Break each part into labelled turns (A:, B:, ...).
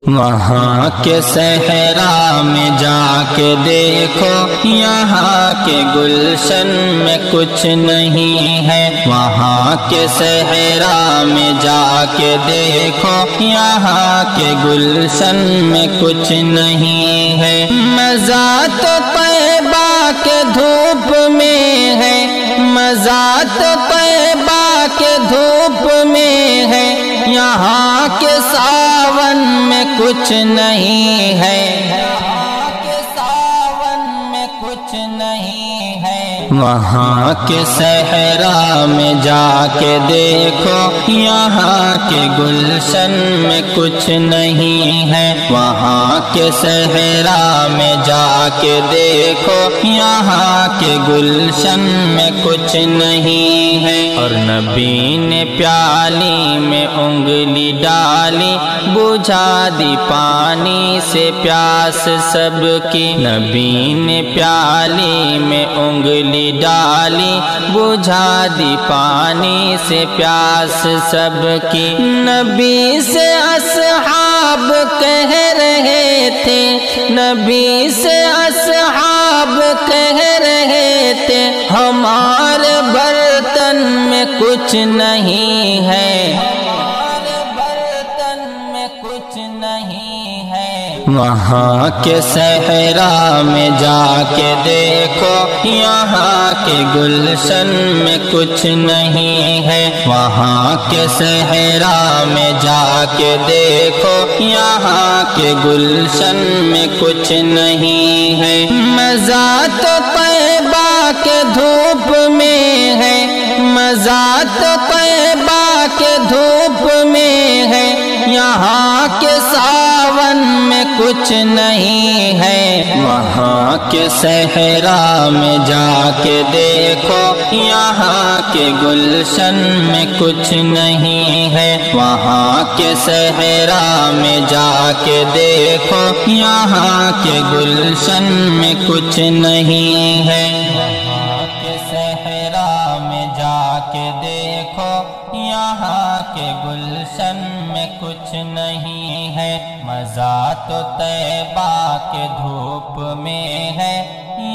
A: وہاں کے صحرا میں جا کے دیکھو، یہاں کے گلشن میں کچھ نہیں ہے۔ وہاں کے صحرا میں جا کے دیکھو، یہاں کے گلشن میں کچھ نہیں ہے۔ مزہ تو طیبہ کے دھوپ میں ہے، مزہ تو طیبہ کے دھوپ میں ہے، یہاں کے ساون میں کچھ نہیں ہے، یہاں کے ساون میں کچھ نہیں ہے۔ وہاں کے صحرا میں جا کے دیکھو، یہاں کے گلشن میں کچھ نہیں ہے۔ وہاں کے صحرا میں جا کے دیکھو، یہاں کے گلشن میں کچھ نہیں ہے۔ اور نبی نے پیالی میں انگلی ڈالی، بجھا دی پانی سے پیاس سب کی۔ نبی نے پیالی میں انگلی ڈالی، بجھا دی پانی سے پیاس سب کی۔ نبی سے اصحاب کہہ رہے تھے، نبی سے اصحاب کہہ رہے تھے، ہمارے برتن میں کچھ نہیں ہے، ہمارے برتن میں کچھ نہیں ہے۔ وہاں کے صحرا میں جا کے دیکھو، یہاں کے گلشن میں کچھ نہیں ہے۔ وہاں کے صحرا میں جا کے دیکھو، یہاں کے گلشن میں کچھ نہیں ہے۔ مزہ تو طیبہ کے دھوپ میں ہے، مزہ تو طیبہ کے دھوپ میں ہے، یہاں کے ساون میں کچھ نہیں ہے۔ وہاں کے صحرا میں جا کے دیکھو، یہاں کے گلشن میں کچھ نہیں ہے۔ وہاں کے صحرا میں جا کے دیکھو، یہاں کے گلشن میں کچھ نہیں ہے۔ وہاں کے صحرا میں جا کے دیکھو، یہاں کے گلشن میں کچھ نہیں ہے۔ مزہ تو طیبہ کے دھوپ میں ہے،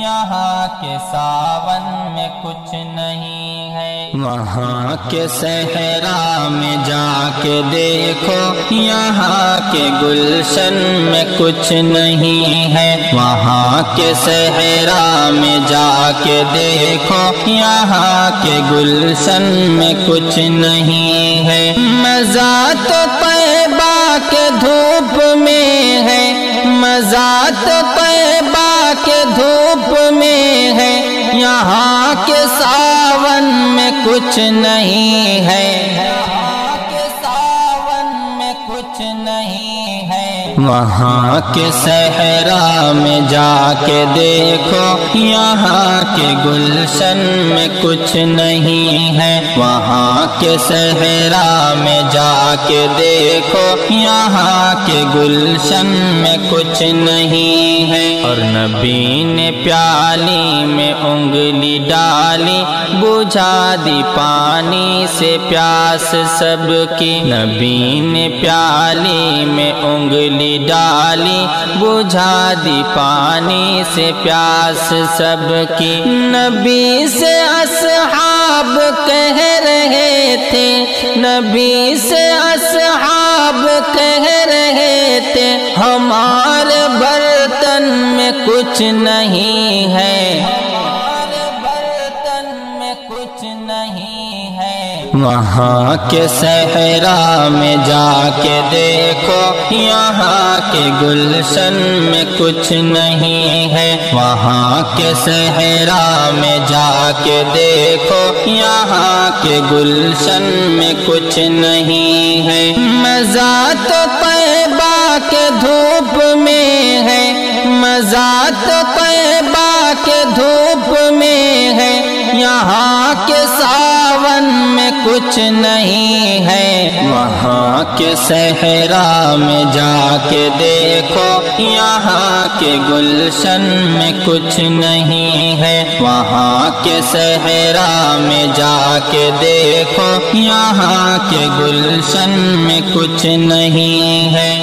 A: یہاں کے ساون میں کچھ نہیں ہے۔ وہاں کے صحرا میں جا کے دیکھو، یہاں کے گلشن میں کچھ نہیں ہے۔ وہاں کے صحرا میں جا کے دیکھو، یہاں کے گلشن میں کچھ نہیں ہے۔ مزہ تو طیبہ کے دھوپ میں ہے، مزہ تو طیبہ کے دھوپ میں ہے، یہاں کے ساون میں کچھ نہیں ہے، یہاں کے ساون میں کچھ نہیں ہے۔ وہاں کے صحرا میں جا کے دیکھو، یہاں کے گلشن میں کچھ نہیں ہے۔ وہاں کے صحرا میں جا کے دیکھو، یہاں کے گلشن میں کچھ نہیں ہے۔ اور نبی نے پیالی میں انگلی ڈالی، بجھا دی پانی سے پیاس سب کی۔ نبی نے پیالی میں انگلی ڈالی، بجھا دی پانی سے پیاس سب کی۔ نبی سے اصحاب کہہ رہے تھے، نبی سے اصحاب کہہ رہے تھے، ہمارے برتن میں کچھ نہیں ہے، ہمارے برتن میں کچھ نہیں ہے۔ وہاں کے صحرا میں جا کے دیکھو، یہاں کے گلشن میں کچھ نہیں ہے۔ وہاں کے صحرا میں جا کے دیکھو، یہاں کے گلشن میں کچھ نہیں ہے۔ مزہ تو طیبہ کے دھوپ میں ہے، مزہ تو طیبہ کے دھوپ میں ہے، یہاں کے ساون میں کچھ نہیں ہے۔ وہاں کے صحرا میں جا کے دیکھو، یہاں کے گلشن میں کچھ نہیں ہے۔ وہاں کے صحرا میں جا کے دیکھو، یہاں کے گلشن میں کچھ نہیں ہے۔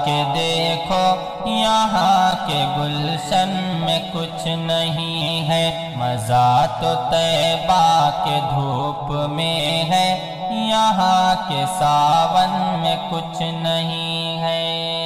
A: کے دیکھو یہاں کے گلشن میں کچھ نہیں ہے، مزہ تو طیبہ کے دھوپ میں ہے، یہاں کے ساون میں کچھ نہیں ہے۔